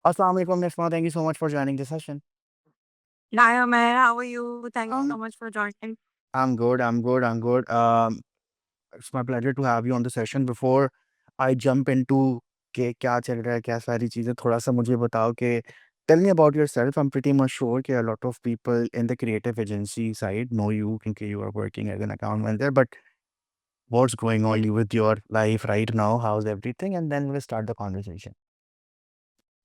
Assalamu alaikum, Nisma. Thank you so much for joining the session. Hi, Amir. How are you? Thank you so Um, much for joining. I'm good. I'm good. I'm good. It's my pleasure to have you on the session. Before I jump into कि क्या चल रहा है, क्या सारी चीज़ें, थोड़ा सा मुझे बताओ कि tell me about yourself. I'm pretty much sure कि a lot of people in the creative agency side know you क्योंकि you are working as an account manager. But what's going on with your life right now? How's everything? And then we'll start the conversation.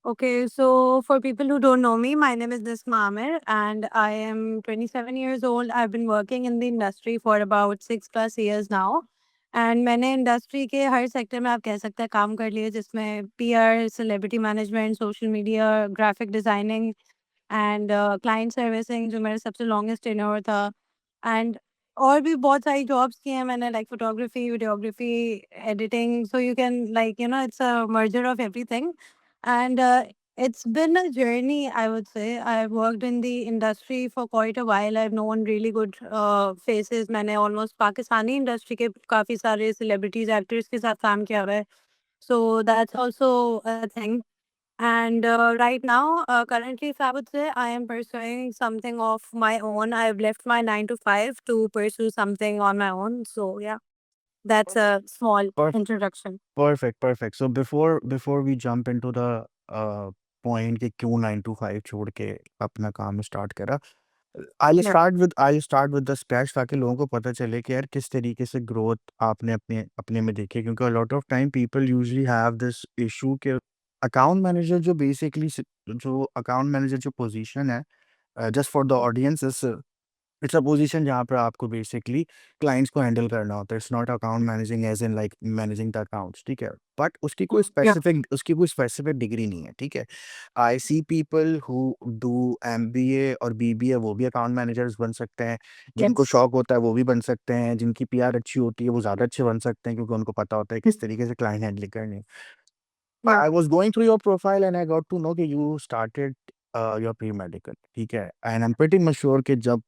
Okay, so for people who don't know me, my name is Nisma Amir and I am 27 years old. I've been working in the industry for about 6+ years now. And मैंने industry के हर sector में आप कह सकते हैं काम कर लिए, जिसमें PR, celebrity management, social media, graphic designing and client servicing, जो मेरा सबसे लॉन्गेस्ट टेन्योर था। एंड और भी बहुत सारी जॉब्स की हैं मैंने, like photography, videography, editing, so you can like it's a merger of everything. And it's been a journey, I would say. I've worked in the industry for quite a while. I've known really good faces. मैंने almost Pakistani industry के काफ़ी सारे celebrities, actors के साथ काम किया हुआ है. So that's also a thing. And right now, currently, if I would say, I am pursuing something of my own. I've left my 9 to 5 to pursue something on my own. So yeah, that's a small Perfect. introduction. Perfect, perfect. So before we jump into the point कि क्यों 9 to 5 छोड़ के अपना काम start करा, Yeah. I'll start with the scratch ताकि लोगों को पता चले कि यार किस तरीके से ग्रोथ आपने अपने अपने में देखी है क्योंकि a lot of time people usually have this issue कि अकाउंट मैनेजर जो बेसिकली जो अकाउंट मैनेजर जो पोजीशन है, just for the audience, it's a position जहाँ पे आपको बेसिकली क्लाइंट्स को हैंडल करना होता है। It's not account managing as in like managing the accounts, ठीक है? But Yeah. उसकी कोई स्पेसिफिक डिग्री नहीं है, ठीक है? I see people who do MBA और बीबीए, वो भी अकाउंट मैनेजर्स बन सकते हैं। जिनको Yes. शौक होता है वो भी बन सकते हैं। जिनकी पीआर अच्छी होती है वो ज़्यादा अच्छे बन सकते हैं क्योंकि उनको पता होता है किस तरीके से क्लाइंट हैंडलिंग करनी है। Yeah. I was going through your profile and I got to know कि you started your pre medical, ठीक है? And I am pretty much sure कि जब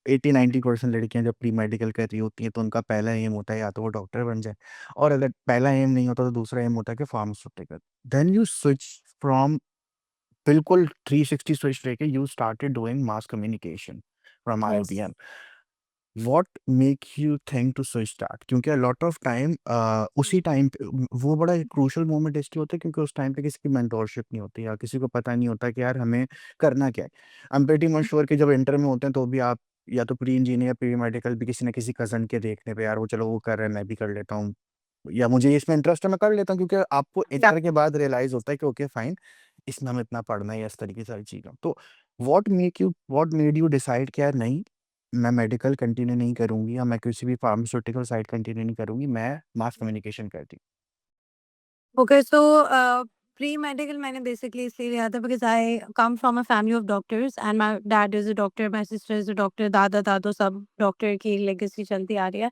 80-90% लड़कियां जब प्री मेडिकल कर रही होती हैं तो उनका पहला एम होता है या तो वो डॉक्टर बन जाए, और अगर पहला एम नहीं होता तो दूसरा एम होता है कि pharmaceutical. Then you switch from, बिल्कुल 360 स्विच लेके you started doing mass communication from Yes. IITM. What make you think to switch that? क्योंकि अ लॉट ऑफ टाइम उसी टाइम पे वो बड़ा क्रूशियल मोमेंट इसलिए होता है क्योंकि उस टाइम पे किसी की मेंटोरशिप नहीं होती या किसी को पता नहीं होता कि यार हमें करना क्या है। I am pretty much sure कि जब इंटर में होते हैं तो भी आप या तो प्री इंजीनियर या प्री मेडिकल भी किसी न किसी कज़न के देखने पे यार वो चलो वो कर रहे हैं मैं भी कर लेता हूँ, या मुझे इसमें इंटरेस्ट है मैं कर लेता हूँ, क्योंकि आपको Yeah. इंटर के बाद रियलाइज़ होता है कि ओके फाइन, इसमें हमें इतना पढ़ना है या इस तरीके की सारी चीज़ें। तो व्हाट मेड यू डिसाइड कि यार नहीं, मैं मेडिकल कंटिन्यू नहीं करूँगी या मैं किसी भी फार्मास्यूटिकल साइड कंटिन्यू नहीं करूँगी, मैं मास कम्युनिकेशन करती Okay, so pre-medical मैंने basically इसलिए लिया था because I come from a family of doctors and my dad is a doctor, my sister is a doctor, दादा दादो सब डॉक्टर की legacy चलती आ रही है।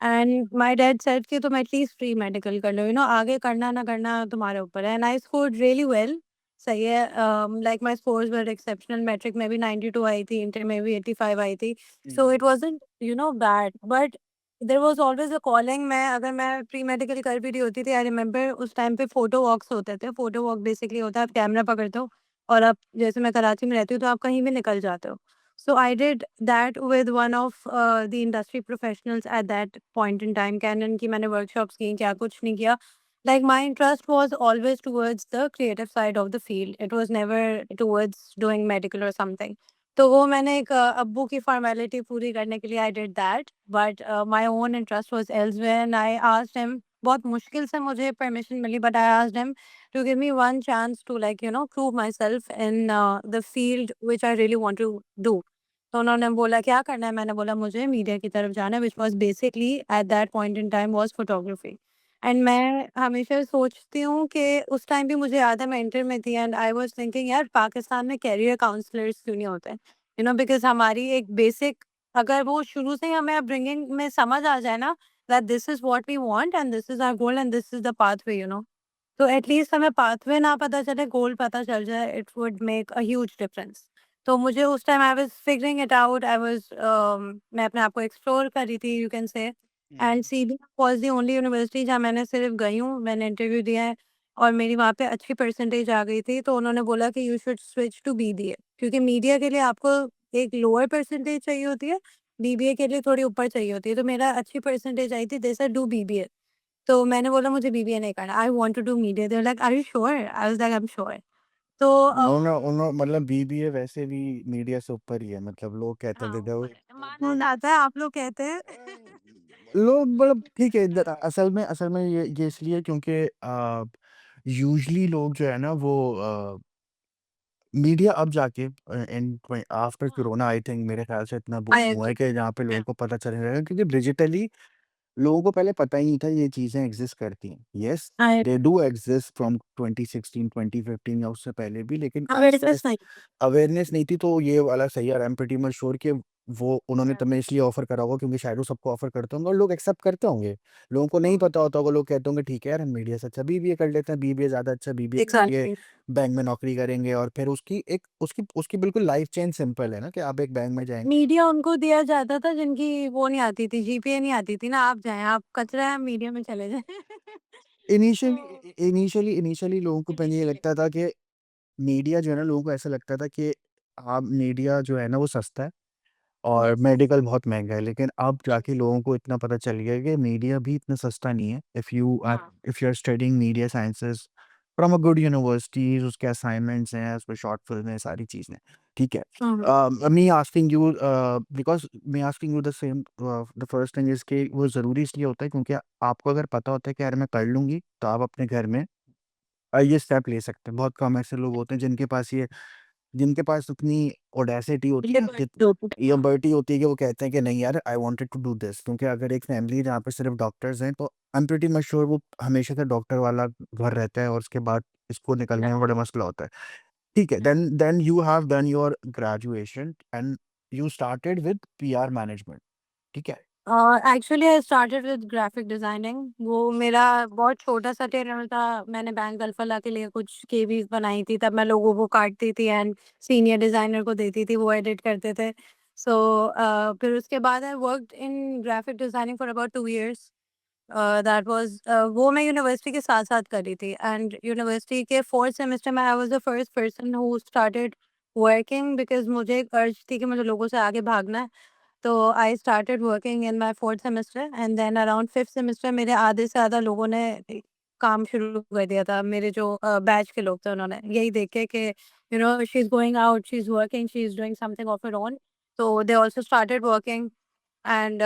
And my dad said कि तुम एटलीस्ट प्री मेडिकल कर लो, आगे करना ना करना तुम्हारे ऊपर है। And I scored really well, सही है। Like my scores were exceptional, matric में भी 92 आई थी, इंटर में भी 85 आई थी। So it wasn't bad, but there was always a calling. मैं अगर मैं प्री मेडिकल कर भी रही होती थी, आई रिमेंबर उस टाइम पे फोटो वॉक्स होते थे। फोटो वॉक बेसिकली होता है आप कैमरा पकड़ते हो और आप, जैसे मैं कराची में रहती हूँ, तो आप कहीं भी निकल जाते हो। So I did that with one of the industry professionals at that point in time. Canon की मैंने workshops की, क्या कुछ नहीं किया। Like my interest was always towards the creative side of the field. It was never towards doing medical or something. तो वो मैंने एक अब्बू की formality पूरी करने के लिए I did that. But my own interest was elsewhere and I asked him, बहुत मुश्किल से मुझे permission milli, but I asked him to give me one chance to prove myself in the field which I really want to do. तो उन्होंने बोला क्या करना है? मैंने बोला मुझे मीडिया की तरफ जाना है, which was basically at that point in time was photography. And मैं हमेशा सोचती हूँ कि उस टाइम भी मुझे याद है मैं इंटर में थी एंड आई वाज़ थिंकिंग यार पाकिस्तान में करियर काउंसलर्स क्यों नहीं होते हैं? बिकॉज़ हमारी एक बेसिक, अगर वो शुरू से ही हमें अपब्रिंगिंग में समझ आ जाए ना, that this is what we want and this is our goal and this is the pathway. तो एटलीस्ट हमें पाथवे ना पता चले, गोल पता चल जाए, it would make a huge difference. तो मुझे उस time I was figuring it out, मैं अपने आप को एक्सप्लोर कर रही थी, यू कैन से। एंड हैं। CBM was the only university जहाँ मैंने सिर्फ गई हूँ, मैंने इंटरव्यू दिया है। और मेरी वहाँ पे अच्छी परसेंटेज आ गई थी, तो उन्होंने बोला कि you should switch to BBA, क्योंकि मीडिया के लिए आपको एक लोअर परसेंटेज चाहिए होती है, बीबीए के लिए थोड़ी ऊपर चाहिए होती है। तो मेरा अच्छी परसेंटेज आई थी, दे सेड डू बीबीए। तो मैंने बोला मुझे बीबीए नहीं करना, I want to do media. They were like are you sure? I was like I am sure. तो उन्होंने मतलब बीबीए वैसे भी मीडिया से ऊपर ही है, मतलब लोग कहते हैं हाँ, देखो। ऊपर है। माना जाता है, आप लोग कहते हैं। लोग मतलब ठीक है, असल में ये इसलिए क्योंकि यूजुअली लोग जो है ना वो मीडिया अब जाके इन आफ्टर हाँ, कोरोना आई थिंक मेरे ख्याल से इतना बूम आई हुआ है एग्री। कि जहाँ पे लोगों को पता चलने लगा, क्योंकि डिजिटली लोगों को पहले पता ही नहीं था ये चीज़ें एग्जिस्ट करती हैं। Yes, I they do exist from 2016 2015 या उससे पहले भी, लेकिन अवेयरनेस नहीं। अवेयरनेस नहीं थी। तो ये वाला सही है, I am pretty much sure कि वो उन्होंने तुम्हें इसलिए ऑफर करा होगा क्योंकि शायद वो सबको ऑफर करते होंगे और लोग एक्सेप्ट करते होंगे। लोगों को नहीं पता होता होगा, लोग कहते होंगे ठीक है यार, हम मीडिया से अच्छा बीबीए कर लेते हैं, बीबीए ज़्यादा अच्छा, बीबीए करके एग्ज़ैक्टली। बैंक में नौकरी करेंगे और फिर उसकी एक उसकी उसकी बिल्कुल लाइफ चेंज सिंपल है ना, कि आप एक बैंक में जाएंगे। मीडिया उनको दिया जाता था जिनकी वो नहीं आती थी, जीपीए नहीं आती थी ना, आप जाएँ, आप कचरा है, मीडिया में चले जाएँ। तो इनिशियली लोगों को पहले ये इनिशियली लगता था कि मीडिया जो है ना, लोगों को ऐसा लगता था कि आप मीडिया जो है ना वो सस्ता है और यस, मेडिकल बहुत महँगा है। लेकिन अब जाके लोगों को इतना पता चल गया है कि मीडिया भी इतना सस्ता नहीं है। हाँ। If you are studying media sciences from a good universities, उसके असाइनमेंट्स हैं, उसमें शॉर्ट फिल्म है, सारी चीज़ें, ठीक है। Hmm, me asking you the same, the first thing is कि वो ज़रूरी इसलिए होता है क्योंकि आपको अगर पता होता है कि यार मैं कर लूँगी, तो आप अपने घर में ये स्टेप ले सकते हैं। बहुत कम ऐसे लोग होते हैं जिनके पास उतनी ऑडेसिटी होती है, हाँ, एबिलिटी होती है कि वो कहते हैं कि नहीं यार, I wanted to do this. क्योंकि अगर एक फैमिली है जहाँ पे सिर्फ डॉक्टर्स हैं, तो I am pretty much sure वो हमेशा से डॉक्टर वाला घर रहता है और उसके बाद इसको निकलने में बड़ा मसला होता है। ठीक है, then you have done your graduation and you started with PR management, ठीक है। Actually I started with graphic designing. वो मेरा बहुत छोटा-सा टेलर था। मैंने बैंक अल्फाला के लिए कुछ केबीस बनाई थी, तब मैं लोगों को काटती थी एंड सीनियर डिज़ाइनर को देती थी, वो एडिट करते थे। सो फिर उसके बाद I worked in graphic designing for about 2 years. That was वो मैं यूनिवर्सिटी के साथ-साथ कर रही थी एंड यूनिवर्सिटी के 4th सेमेस्टर में I was the first person who started working, because मुझे एक अर्ज थी कि मुझे लोगों से आगे भागना है। तो I started working in my 4th semester and then around 5th semester मेरे आधे से ज़्यादा लोगों ने काम शुरू कर दिया था। मेरे जो बैच के लोग थे उन्होंने यही देख के कि she is going out, she is working, she is doing something of her own, तो they also started working. And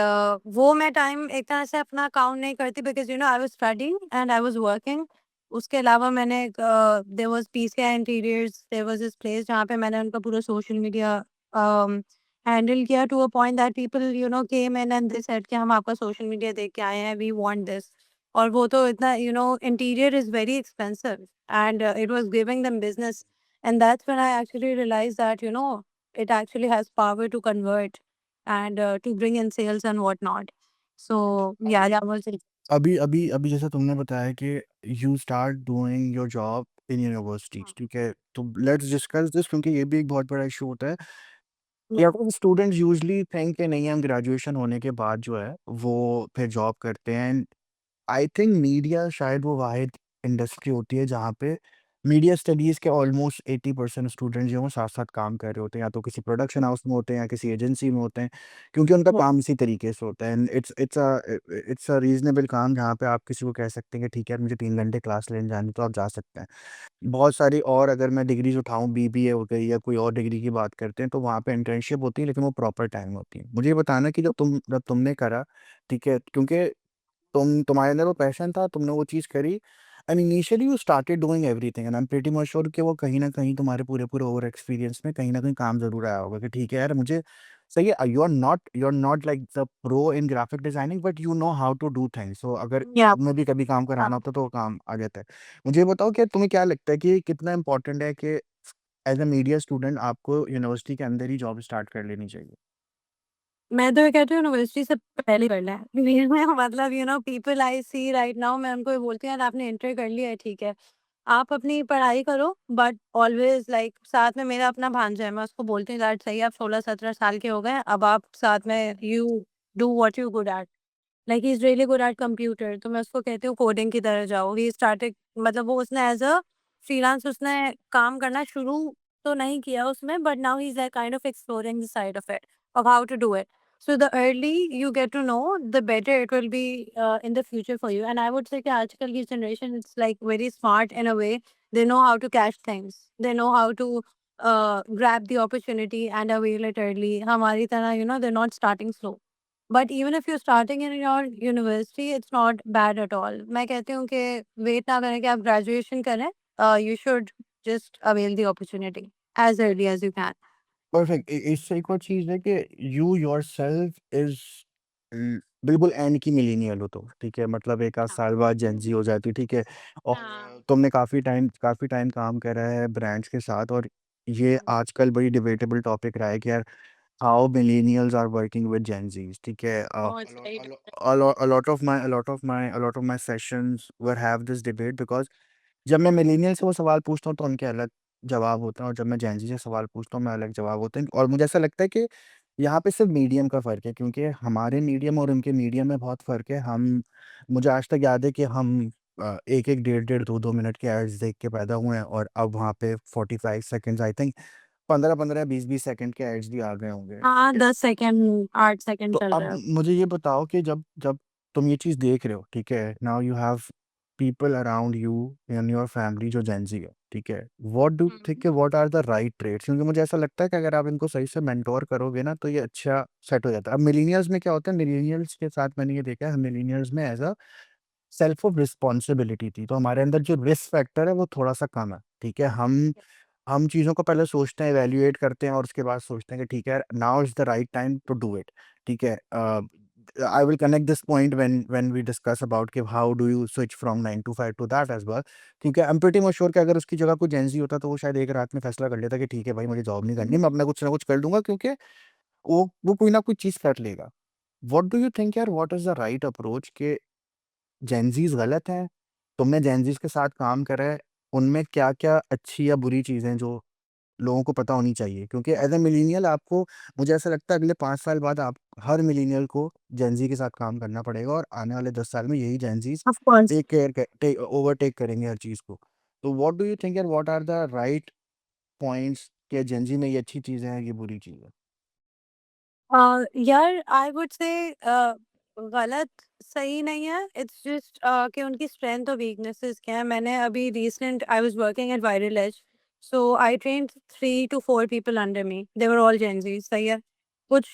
वो मैं टाइम एक तरह से अपना काउंट नहीं करती, because I was studying and I was working. उसके अलावा मैंने एक there was PCI interiors, there was this place जहाँ पे मैंने उनका पूरा सोशल मीडिया अम, हैंडल किया to a point that people came in and they said कि हम आपका सोशल मीडिया देख के आए हैं, वी वांट दिस। और वो तो इतना interior is very expensive and it was giving them business, and that's when I actually realised that it actually has power to convert and to bring in sales and whatnot. So yeah, that was it. अभी जैसा तुमने बताया कि you start doing your job in universities, ठीक है, तो let's discuss this क्योंकि ये भी एक बहुत बड़ा इशू होता है। या स्टूडेंट्स यूजली थिंक कि नहीं, हम ग्रेजुएशन होने के बाद जो है वो फिर जॉब करते हैं। आई थिंक मीडिया शायद वो वाहिद इंडस्ट्री होती है जहाँ पे मीडिया स्टडीज़ के ऑलमोस्ट 80% स्टूडेंट जो हैं वो साथ-साथ काम कर रहे होते हैं, या तो किसी प्रोडक्शन हाउस में होते हैं या किसी एजेंसी में होते हैं, क्योंकि उनका Yeah. काम इसी तरीके से होता है। एंड इट्स अ रीज़नेबल काम जहाँ पे आप किसी को कह सकते हैं कि ठीक है यार, मुझे 3 घंटे क्लास लेने जानी है, तो आप जा सकते हैं। बहुत सारी और अगर मैं डिग्रीज़ उठाऊँ, बीबीए हो गई या कोई और डिग्री की बात करते हैं, तो वहाँ पे इंटर्नशिप होती है, लेकिन वो प्रॉपर टाइम होती है। मुझे ये बताना कि जब तुमने करा, ठीक है, क्योंकि तुम्हारे अंदर वो पैशन था, तुमने वो चीज़ करी and initially you started doing everything and I am pretty much sure कि वो कहीं न कहीं तुम्हारे पूरे-पूरे ओवर एक्सपीरियंस में कहीं न कहीं काम ज़रूर आया होगा कि ठीक है यार, मुझे सही है, you are not like the pro in graphic designing, but you know how to do things. So अगर Yeah. तुम्हें भी कभी काम कराना होता है, तो वो काम आ जाता है। मुझे ये बताओ कि तुम्हें क्या लगता है कि कितना इम्पोर्टेंट है कि एज़ अ मीडिया स्टूडेंट आपको यूनिवर्सिटी के अंदर ही जॉब स्टार्ट कर लेनी चाहिए? मैं तो ये कहती हूँ यूनिवर्सिटी से पहले करना है। मेरा मतलब people I see right now, मैं उनको ये बोलती हूँ यार आपने इंटर कर लिया है, ठीक है। आप अपनी पढ़ाई करो, बट ऑलवेज़ लाइक साथ में मेरा अपना भांजा है, मैं उसको बोलती हूँ दैट सही है, आप 16-17 साल के हो गए हैं, अब आप साथ में you do what you good at. Like he is really good at computer, तो मैं उसको कहती हूँ कोडिंग की तरफ जाओ। ही स्टार्टेड, मतलब वो उसने एज़ अ फ्रीलांस उसने काम करना शुरू तो नहीं किया उसमें, but now he is kind of exploring the side of it, of how to do it. So the early you get to know, the better it will be in the future for you. And I would say कि आजकल की generation is like very smart in a way. They know how to catch things. They know how to grab the opportunity and avail it early. हमारी तरह, you know, they're not starting slow. But even if you're starting in your university, it's not bad at all. मैं कहती हूँ कि wait ना करें कि आप graduation करें. You should just avail the opportunity as early as you can. Perfect. इससे एक और चीज़ है कि यू योरसेल्फ इज़ बिल्कुल एंड की मिलेनियल हो तुम, ठीक है? मतलब 1 आध हाँ। साल बाद जेन ज़ी हो जाती, ठीक है? और हाँ। तुमने काफ़ी टाइम काम करा है ब्रांड्स के साथ, और ये हुँ। आजकल बड़ी डिबेटेबल टॉपिक रहा है कि यार how millennials are working with Gen Zs, ठीक है? Oh, it's very different. a lot of my sessions were have this debate because जब मैं मिलेनियल से वो सवाल पूछता हूँ तो उनके अलग जवाब होते हैं, और जब मैं जेन ज़ी से सवाल पूछता हूँ मैं अलग जवाब होते हैं, और मुझे ऐसा लगता है कि यहाँ पे सिर्फ मीडियम का फ़र्क है, क्योंकि हमारे मीडियम और उनके मीडियम में बहुत फ़र्क है। मुझे आज तक याद है कि हम 1-1 डेढ़-डेढ़ 2-2 मिनट के एड्स देख के पैदा हुए हैं, और अब वहाँ पे 45 सेकंड्स, आई थिंक 15-15 20-20 सेकंड के एड्स भी आ गए होंगे। हाँ, 10 सेकंड, 8 सेकंड तो चल अब रहा है। मुझे ये बताओ कि जब जब तुम ये चीज़ देख रहे हो, ठीक है? Now you have people around you in your family जो जेन ज़ी है, ठीक है? What do you hmm. Think what are the right trends? क्योंकि मुझे ऐसा लगता है कि अगर आप इनको सही से मेंटर करोगे ना, तो ये अच्छा सेट हो जाता है। अब मिलेनियल्स में क्या होता है, मिलेनियल्स के साथ मैंने ये देखा है, मिलेनियल्स में as a self of responsibility थी, तो हमारे अंदर जो रिस्क फैक्टर है वो थोड़ा-सा कम है, ठीक है? हम चीज़ों को पहले सोचते हैं, इवैल्यूएट करते हैं, और उसके बाद सोचते हैं कि ठीक है, now is the right time to do it, ठीक है? I will connect this point when we discuss about कि how do you switch from 9 to 5 to that as well, क्योंकि I am pretty much sure कि अगर उसकी जगह कोई जेन ज़ी होता तो वो शायद एक रात में फैसला कर लेता कि ठीक है भाई, मुझे जॉब नहीं करनी, मैं अपना कुछ ना कुछ कर लूँगा, क्योंकि वो कोई ना कोई चीज़ कर लेगा। व्हाट डू यू थिंक यार, what is the right approach कि जेनज़ीज़ गलत हैं? तुमने जेनज़ीज़ के साथ काम करा है, उनमें क्या-क्या अच्छी या बुरी चीज़ें हैं जो लोगों को पता होनी चाहिए? क्योंकि एज़ अ मिलेनियल आपको, मुझे ऐसा लगता है अगले 5 साल बाद आप हर मिलेनियल को जेनज़ी के साथ काम करना पड़ेगा, और आने वाले 10 साल में यही Gen Zs of course. Take care क टे ओवरटेक करेंगे हर चीज़ को। तो व्हाट डू यू थिंक यार, what are the right points कि जेनज़ी में ये अच्छी चीज़ें हैं, ये बुरी चीज़ है? यार आई वुड से गलत सही नहीं है, इट्स जस्ट कि उनकी स्ट्रेंथ और वीकनेसेस क्या है। मैंने अभी recent I was working at viral edge, so I trained 3 to 4 people under me, they were all gen Z, सही है। कुछ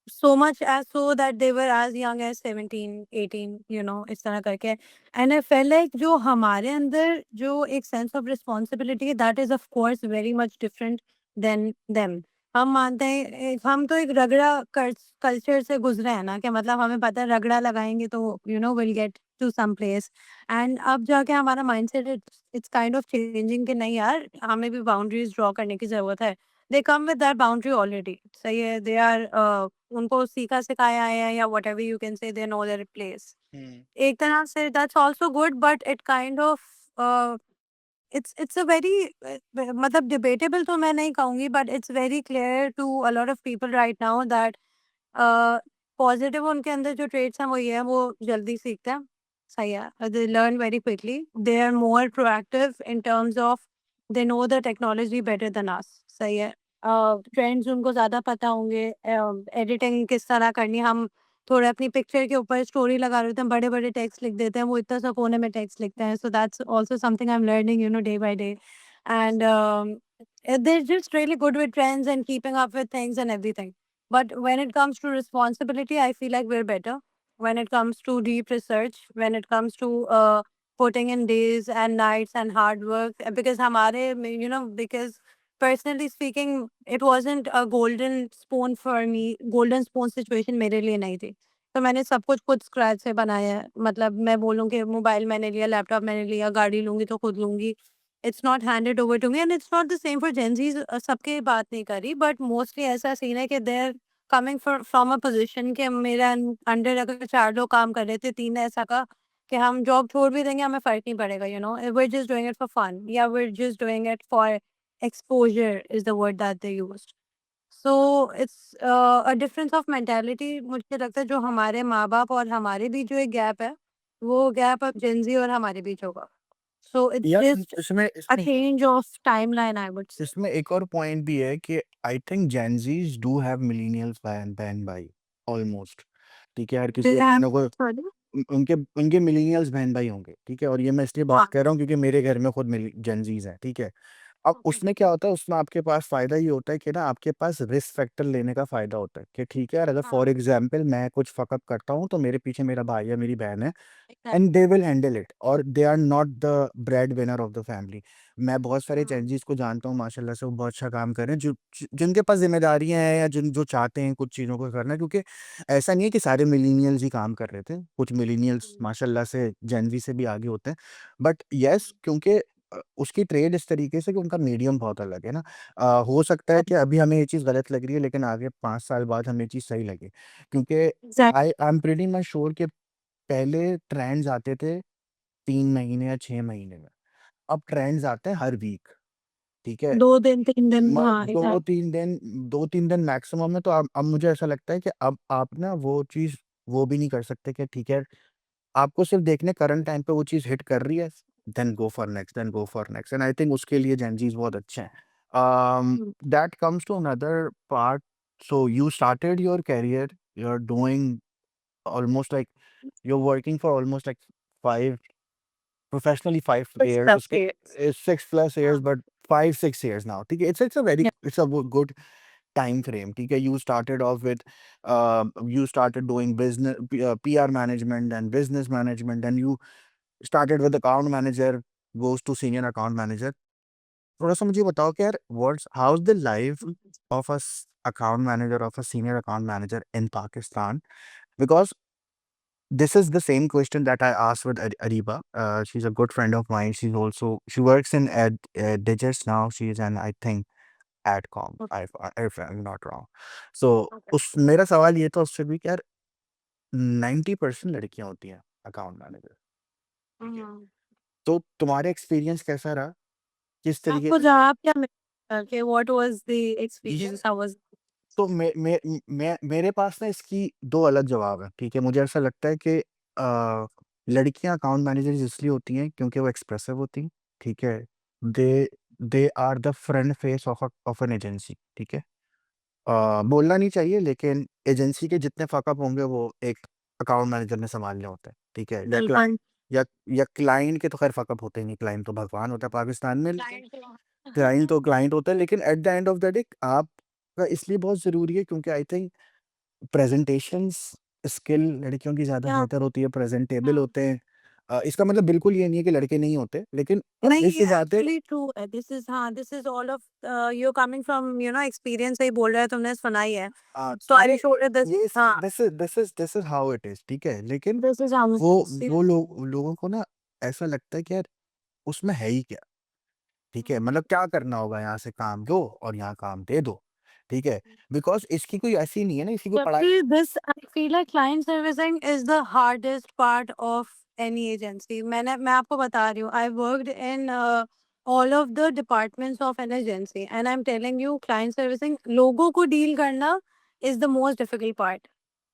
so much as so that they were as young as 17 18, you know, इस तरह करके। And I fail like जो हमारे अंदर जो एक सेंस ऑफ रिस्पॉन्सिबिलिटी है, that is of course very much different then them. हम मानते हैं हम तो एक रगड़ा कल्चर से गुजरे हैं ना, कि मतलब हमें पता है रगड़ा लगाएंगे तो you know will get to some place. And अब जाके हमारा mindset it's kind of changing कि नहीं यार, हमें भी बाउंड्रीज ड्रॉ करने की जरूरत है। They come with that boundary already, सही है। दे आर उनको सीखा सिखाया है, या whatever you can say, they know their place. Hmm. एक तरह से that's also good, but it kind of it's a very मतलब डिबेटेबल तो मैं नहीं कहूँगी, but it's very clear to a lot of people right now that positive उनके अंदर जो ट्रेट्स हैं वो ये है, वो जल्दी सीखते हैं, सही है। They learn very quickly, they are more proactive in terms of they know the technology better than us, सही है। ट्रेंड्स उनको ज़्यादा पता होंगे, एडिटिंग किस तरह करनी। हम थोड़ा अपनी पिक्चर के ऊपर स्टोरी लगा रहे होते हैं, बड़े-बड़े टेक्स्ट लिख देते हैं, वो इतना सा कोने में टेक्स्ट लिखते हैं। So that's also something I am learning, you know, day by day. And they're just really good with trends and keeping up with things and everything. But when it comes to responsibility, I feel like we're better. When it comes to deep research, when it comes to putting in days and nights and hard work, because hamare, you know, because personally speaking, it wasn't a golden spoon for me. Golden spoon situation मेरे लिए नहीं थी। तो मैंने सब कुछ खुद scratch से बनाया है। मतलब मैं बोलूँ कि मोबाइल मैंने लिया, लैपटॉप मैंने लिया, गाड़ी लूँगी तो खुद लूँगी। It's not handed over to me, and it's not the same for Gen Zs. सबकी बात नहीं कर रही, बट मोस्टली ऐसा सीन है कि they are coming from a position कि मेरे अंडर अगर 4 लोग काम कर रहे थे, 3 ने ऐसा कहा कि हम जॉब छोड़ भी देंगे, हमें फ़र्क नहीं पड़ेगा, you know, we are just doing it for fun, या we are just doing it for exposure is the word that they used. So it's a difference of mentality. मुझे लगता है जो हमारे माँ-बाप और हमारे बीच जो एक गैप है, वो गैप अब जेन ज़ी और हमारे बीच होगा। सो इट्स यार जस्ट इसमें अ इसमें change of timeline I would say. इसमें एक और पॉइंट भी है कि I think Gen Zs do have millennials बहन भाई ऑलमोस्ट। ठीक है, हर दे किसी हैव अपने को सॉरी? उनके उनके मिलेनियल्स बहन भाई होंगे। ठीक है, और ये मैं इसलिए बात हाँ। कर रहा हूँ क्योंकि मेरे घर में खुद जेन ज़ीज़ हैं। ठीक है, अब ओके। उसमें क्या होता है, उसमें आपके पास फ़ायदा ये होता है कि ना आपके पास रिस्क फैक्टर लेने का फ़ायदा होता है कि ठीक है यार, अगर फॉर हाँ, एग्ज़ाम्पल मैं कुछ फ़क अप करता हूँ, तो मेरे पीछे मेरा भाई या मेरी बहन है and exactly. They will handle it, और they are not the breadwinner of the family. मैं बहुत सारे हुँ, चेंजीज़ को जानता हूँ माशाल्लाह से, वो बहुत अच्छा काम कर रहे हैं, जिनके पास ज़िम्मेदारियाँ हैं या जो चाहते हैं कुछ चीज़ों को करना, क्योंकि ऐसा नहीं है कि सारे मिलेनियल्स ही काम कर रहे थे, कुछ मिलेनियल्स हुँ, माशाल्लाह से जेन ज़ी से भी आगे होते हैं। बट येस, क्योंकि उसकी ट्रेड इस तरीके से कि उनका मीडियम बहुत अलग है ना। हो सकता है कि अभी हमें ये चीज़ गलत लग रही है, लेकिन आगे 5 साल बाद हमें ये चीज़ सही लगे, क्योंकि exact I am pretty much sure कि पहले ट्रेंड्स आते थे 3 महीने या 6 महीने में, अब ट्रेंड्स आते हैं हर वीक। ठीक है? 2 दिन 3 दिन, म हाँ, 2-3 दिन 2-3 दिन मैक्सिमम है, तो अब मुझे ऐसा लगता है कि अब आप ना वो चीज़ वो भी नहीं कर सकते कि ठीक है, आपको सिर्फ़ देखना है करंट टाइम पे वो चीज़ हिट कर रही है, then go for next, and I think उसके लिए जेन ज़ीज़ बहुत अच्छे हैं। Hmm, that comes to another part. So you started your career, you are doing almost like you're working for almost like 5 professionally 5 कुछ years, tough उसके dates. 6 plus years, हाँ, but 5-6 years now. ठीक है, it's a very या it's a good time frame. ठीक है, you started off with you started doing business PR management and business management, and you started with account manager, goes to senior account manager. थोड़ा सा मुझे बताओ कि यार what's how's the life of a account manager, of a senior account manager in Pakistan, because this is the same question that I asked with Ariba. She's a good friend of mine. She works in Digits now. She's an, I think, AdCom, okay, if I'm not wrong. So okay. उस मेरा सवाल ये था उससे भी कि यार 90% लड़कियां होती हैं अकाउंट मैनेजर। ठीक है, हुँ। तो तुम्हारा एक्सपीरियंस कैसा रहा, किस तरीके आपको से? जवाब क्या मिला कि व्हाट वाज़ द ये एक्सपीरियंस हाउ वाज़ तो मेरे पास ना इसकी दो अलग जवाब है। ठीक है, मुझे ऐसा लगता है कि लड़कियां अकाउंट मैनेजर इसलिए होती हैं क्योंकि वो एक्सप्रेसिव होती हैं। ठीक है, they they are the front face of an agency. ठीक है, बोलना नहीं चाहिए, लेकिन एजेंसी के जितने फकअप होंगे वो एक अकाउंट मैनेजर ने संभालने होते हैं। ठीक है, बिल्कुल। या क्लाइंट के तो खैर फकअप होते ही नहीं, क्लाइंट तो भगवान होता है पाकिस्तान में, लेकिन क्लाइंट को क्लाइंट तो क्लाइंट होता है, लेकिन at the end of the day आपका इसलिए बहुत ज़रूरी है क्योंकि आई थिंक प्रेजेंटेशंस स्किल लड़कियों की ज़्यादा या बेहतर होती है, प्रेजेंटेबल हाँ। होते हैं। इसका मतलब बिल्कुल ये नहीं है कि लड़के नहीं होते, लेकिन नहीं, ऑब्वियस ये सी बात है। एक्चुअली ट्रू है। दिस इज़ हाँ, this is all of you coming from experience से ही बोल रहा है, तुमने सुना ही है। सो आई एम ये श्योर दिस ये हाँ, this is how it is. ठीक है, लेकिन दिस इज़ हाउ वो इट इज़। लोगों को ना ऐसा लगता है कि यार उसमें है ही क्या। ठीक है, मतलब क्या करना होगा, यहाँ से काम दो और यहाँ काम दे दो। ठीक है, बिकॉज इसकी कोई ऐसी नहीं है ना, इसकी कोई पढ़ाई। जबकि this I feel like client servicing is the hardest part of any agency. मैं आपको बता रही हूँ, I worked in all of the departments of an agency and I am telling you client servicing लोगों को डील करना is the most difficult part.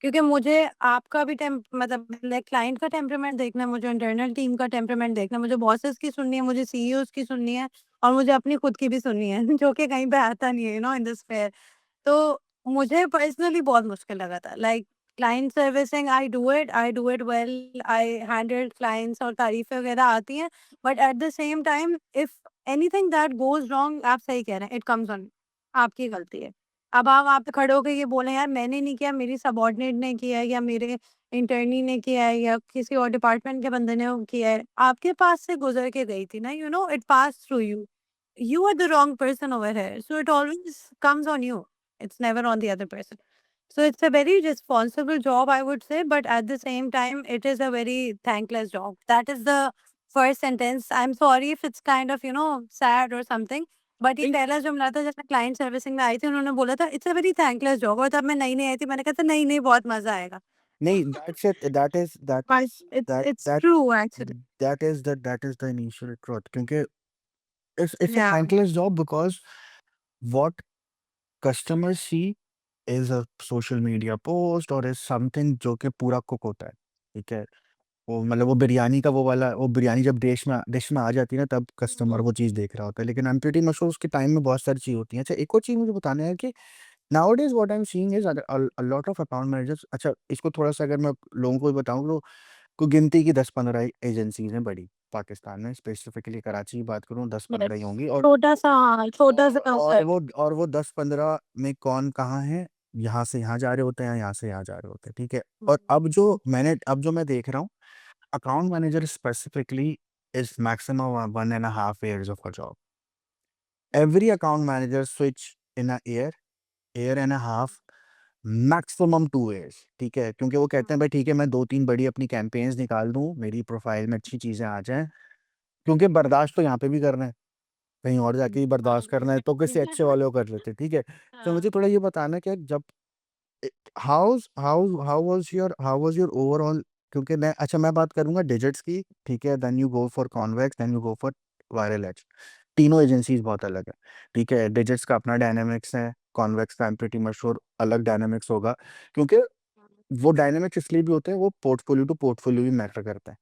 क्योंकि मुझे आपका भी मतलब लाइक क्लाइंट का टेम्परामेंट देखना है, मुझे इंटरनल टीम का टेम्परामेंट देखना है, मुझे बॉसेस की सुननी है, मुझे सीईओज़ की सुननी है और मुझे अपनी खुद की भी सुननी है जो कि कहीं पे आता नहीं है इन दिस फेयर। तो मुझे पर्सनली बहुत मुश्किल लगा था like client servicing I do it well, I handle clients और तारीफ़ें वगैरह आती हैं, but at the same time if anything that goes wrong, आप सही कह रहे हैं, इट कम्स ऑन आपकी गलती है। अब आप वहाँ पे खड़े होके ये बोलें यार मैंने नहीं किया, मेरी सबॉर्डिनेट ने किया है या मेरे इंटर्नी ने किया है या किसी और डिपार्टमेंट के बंदे ने किया है, आपके पास से गुज़र के गई थी ना, it pass through you. You are the wrong person over here. So it always comes on you. It's never on the other person. So it's a very responsible job, I would say, but at the same time, it is a very thankless job. That is the first sentence. I'm sorry if it's kind of, sad or something. But ये पहला जुमला था जब मैं client servicing में आई थी, उन्होंने बोला था it's a very thankless job, और तब मैं नई नई आई थी, मैंने कहा था नहीं नहीं बहुत मजा आएगा। नहीं, that's it, but it's that it's that true actually. That is the initial truth, क्योंकि it's a या thankless job because what customer see is a social media post और इज़ समथिंग जो कि पूरा कुक होता है, ठीक है? वो मतलब वो बिरयानी का वो वाला वो बिरयानी जब डिश में आ जाती है ना तब कस्टमर वो चीज़ देख रहा होता है। लेकिन आई एम प्रीटी मच श्योर उसके टाइम में बहुत सारी चीज़ होती हैं। अच्छा एक और चीज़ मुझे बताना है कि nowadays what I am seeing is a lot of account managers. अच्छा इसको थोड़ा-सा अगर मैं लोगों को भी बताऊँ तो को गिनती की 10-15 एजेंसीज़ हैं बड़ी, पाकिस्तान में स्पेसिफिकली कराची की बात करूँ 10-15 ही यस, होंगी और छोटा-सा, हाँ, छोटा-सा और वो 10-15 में कौन कहाँ है, यहाँ से यहाँ जा रहे होते हैं, यहाँ से यहाँ जा रहे होते हैं, ठीक है? और अब जो मैं देख रहा हूँ, account manager specifically is maximum 1 and a half years of a job. Every account manager switch in a year, year and a half, maximum 2 years, ठीक है? क्योंकि वो कहते हैं भाई ठीक है मैं 2-3 बड़ी अपनी कैंपेन्स निकाल दूँ, मेरी प्रोफाइल में अच्छी चीज़ें आ जाएँ, क्योंकि बर्दाश्त तो यहाँ पे भी करना है। कहीं और जाके भी हाँ, बर्दाश्त करना है तो किसी अच्छे वाले को कर लेते हैं, ठीक है? तो मुझे हाँ। थोड़ा ये बताना कि जब हाउ वाज़ योर ओवरऑल, क्योंकि मैं बात करूँगा डिजिट्स की, ठीक है? Then you go for Convex, then you go for Viral Edge. तीनों एजेंसीज़ बहुत अलग है, ठीक है? डिजिट्स का अपना डायनामिक्स है, कॉन्वेक्स का आई एम प्रीटी मच श्योर अलग डायनामिक्स होगा, क्योंकि वो डायनामिक्स इसलिए भी होते हैं, वो पोर्टफोलियो टू पोर्टफोलियो भी मैटर करता है।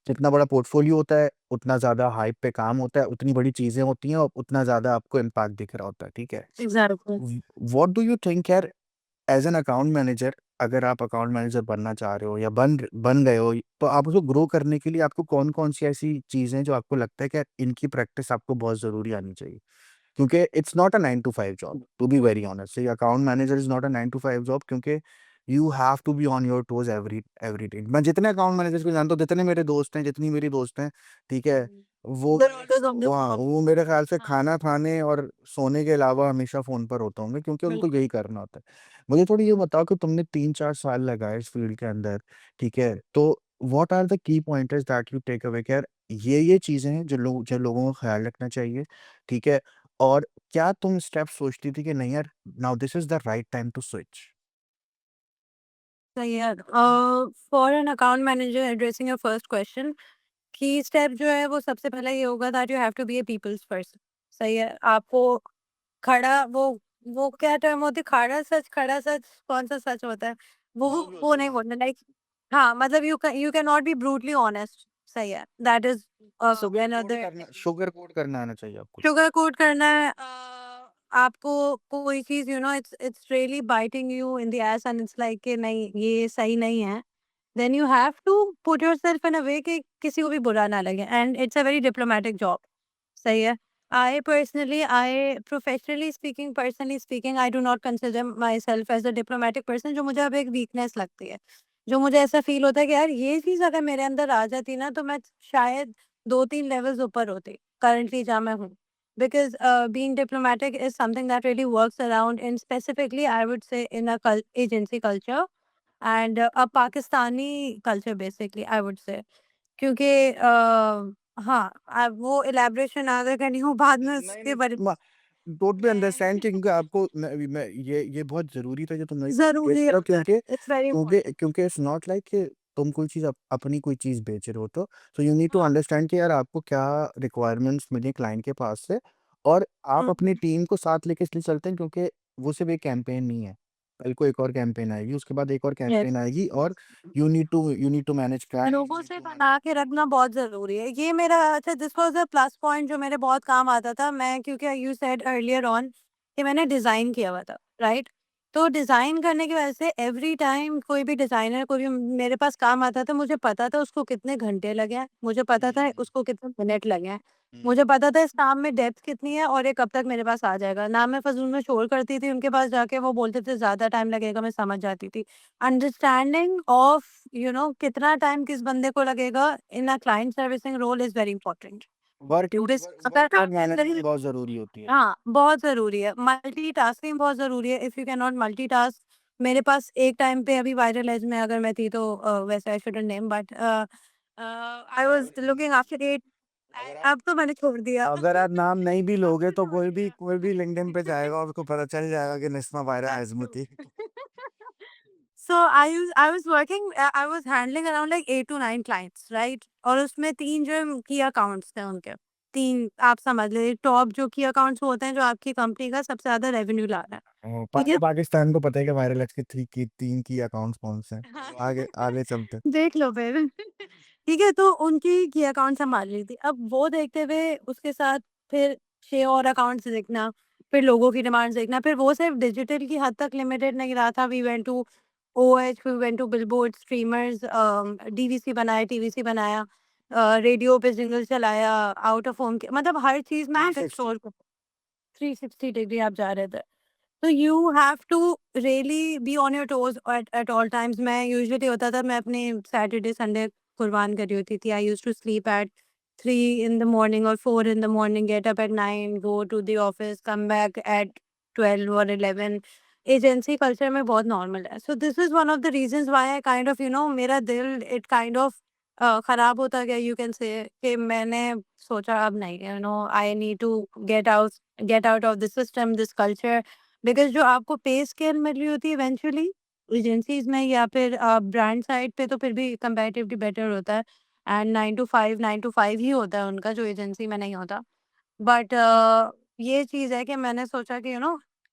जितना बड़ा पोर्टफोलियो होता है, उतना ज़्यादा हाइप पे काम होता है, उतनी बड़ी चीज़ें होती हैं और उतना ज़्यादा आपको इम्पैक्ट दिख रहा होता है, ठीक है? Exactly. What do you think यार एज़ एन अकाउंट मैनेजर, अगर आप अकाउंट मैनेजर बनना चाह रहे हो या बन गए हो, तो आप उसको ग्रो करने के लिए आपको कौन-कौन सी ऐसी चीज़ें हैं जो आपको लगता है कि यार इनकी प्रैक्टिस आपको बहुत ज़रूरी आनी चाहिए? क्योंकि it's not a 9 to 5 job, to be very honest. Account manager is not a 9 to 5 job, क्योंकि you have to be on your toes every day. मैं जितने अकाउंट मैनेजर्स को जानता हूँ, जितने मेरे दोस्त हैं, जितनी मेरी दोस्त हैं, ठीक है? वो They're always on the हाँ, clock. वो मेरे ख़्याल से हाँ, खाना खाने और सोने के अलावा हमेशा फ़ोन पर होते होंगे, क्योंकि उनको बिल्कुल। यही करना होता है। मुझे थोड़ी ये बताओ कि तुमने 3-4 साल लगाए इस फ़ील्ड के अंदर, ठीक है? तो what are the key pointers that you take away कि यार ये चीज़ें हैं जो लोगों को ख़्याल रखना चाहिए, ठीक है? और क्या तुम स्टेप सोचती थी कि नहीं यार, now this is the right time to switch? सही है। For an account manager addressing your first question, key step जो है वो सबसे पहला ये होगा that you have to be a people's person. सही है। आपको खड़ा वो क्या टर्म होती है, खड़ा सच कौन सा सच होता है? वो नहीं बोलना, लाइक हाँ, मतलब you can not be brutally honest. सही है। That is sugar coat another करना शुगर कोट करना आना चाहिए आपको। शुगर कोट करना है। आपको कोई चीज़ it's really biting you in the ass and it's like कि नहीं ये सही नहीं है, then you have to put yourself in a way कि किसी को भी बुरा ना लगे, and it's a very diplomatic job. सही है। I personally speaking, I do not consider myself as a diplomatic person, जो मुझे अब एक वीकनेस लगती है। जो मुझे ऐसा फील होता है कि यार ये चीज़ अगर मेरे अंदर आ जाती ना तो मैं शायद 2-3 लेवल्स ऊपर होती, करंटली जहाँ मैं हूँ। Because being diplomatic is something that really works around in, specifically I would say, in a agency culture and a Pakistani culture basically I would say, क्योंकि हाँ, वो elaboration अगर करनी हो बाद में नहीं, उसके नहीं, बारे में। टोटली मैं अंडरस्टैंड कि क्योंकि आपको मैं ये बहुत ज़रूरी था जो तुमने ज़रूरी गेस है, करा, क्योंकि इट्स वेरी क्योंकि इम्पोर्टेंट। क्योंकि इट्स नॉट लाइक कि तुम कोई चीज़ अपनी कोई चीज़ बेच रहे हो, तो यू नीड टू हाँ। अंडरस्टैंड कि यार आपको क्या रिक्वायरमेंट्स मिली क्लाइंट के पास से, और आप हुँ, अपनी टीम को साथ लेके इसलिए चलते हैं क्योंकि वो सिर्फ एक कैंपेन नहीं है। कल को एक और कैंपेन आएगी, उसके बाद एक और यस। कैंपेन आएगी, और you need to manage clients, you लोगों नीड से टू मैनेज। बना के रखना बहुत ज़रूरी है। ये मेरा अच्छा this was a plus point जो मेरे बहुत काम आता था। मैं क्योंकि यू सेड अर्लियर ऑन कि मैंने डिज़ाइन किया हुआ था, राइट? तो डिज़ाइन करने की वज़ह से एवरी टाइम कोई भी डिज़ाइनर कोई भी मेरे पास काम आता था, मुझे पता था उसको कितने घंटे लगे हैं, मुझे पता था हुँ, उसको कितने मिनट लगे हैं, हुँ। मुझे पता था इस काम में डेप्थ कितनी है और ये कब तक मेरे पास आ जाएगा। ना मैं फ़ज़ूल में शोर करती थी उनके पास जाके, वो बोलते थे ज़्यादा टाइम लगेगा, मैं समझ जाती थी। अंडरस्टैंडिंग ऑफ कितना टाइम किस बंदे को लगेगा in a client servicing role is very important. अगर वर्कलोड आपके अंदर मैनेजमेंट ही बहुत ज़रूरी होती है। हाँ, बहुत ज़रूरी है। मल्टीटास्किंग बहुत ज़रूरी है। If you can not multitask, मेरे पास एक टाइम पे अभी वायरल एज में अगर मैं थी तो वैसे I shouldn't name, but I was looking after it. अगर आप अब तो मैंने छोड़ दिया। अगर आप नाम नहीं भी अब लोगे तो तो छोड़ दिया। कोई भी लिंक्डइन पे जाएगा और उसको पता चल जाएगा कि निस्मा बायरा दैट्स आज़मी ट्रू। थी। So I was working, I was handling around like 8 to 9 clients, right? और उसमें 3 जो की अकाउंट्स थे उनके। 3 आप समझ लीजिए टॉप जो की अकाउंट्स होते हैं, जो आपकी कंपनी का सबसे ज़्यादा रेवेन्यू ला रहा है, ठीक है? पाकिस्तान को पता है कि वायरल एक्स के 3 की अकाउंट्स कौन से हैं। हाँ। आगे आगे चलते हैं। देख लो फिर। ठीक है, तो उनकी की अकाउंट संभाल रही थी। अब वो देखते हुए उसके साथ फिर 6 और अकाउंट्स देखना, फिर लोगों की डिमांड्स देखना, फिर वो सिर्फ़ डिजिटल की हद तक लिमिटेड नहीं रहा था। We went to OOH, we went to billboard, streamers, DVC बनाए, टीवीसी बनाया, रेडियो पे जिंगल चलाया, आउट ऑफ होम के मतलब हर चीज़ में आप 360। एक्सप्लोर 360 डिग्री आप जा रहे थे। तो you have to really be on your toes at all times. मैं यूजुअली होता था, मैं अपने सैटरडे संडे कुर्बान करी होती थी। I used to sleep at 3 in the morning और 4 in the morning, get up at 9, go to the office, come back at 12 और 11। एजेंसी कल्चर में बहुत नॉर्मल है। So this is one of the reasons why I kind of मेरा दिल it kind of खराब होता गया, यू कैन से, कि मैंने सोचा अब नहीं, I need to get out of this system, this culture. Because जो आपको पे स्केल मिल रही होती है इवेंचुअली एजेंसीज़ में या फिर ब्रांड साइड पे, तो फिर भी कंपैरेटिवली बेटर होता है। एंड 9 टू 5 ही होता है उनका, जो एजेंसी में नहीं होता। बट ये चीज़ है कि मैंने सोचा कि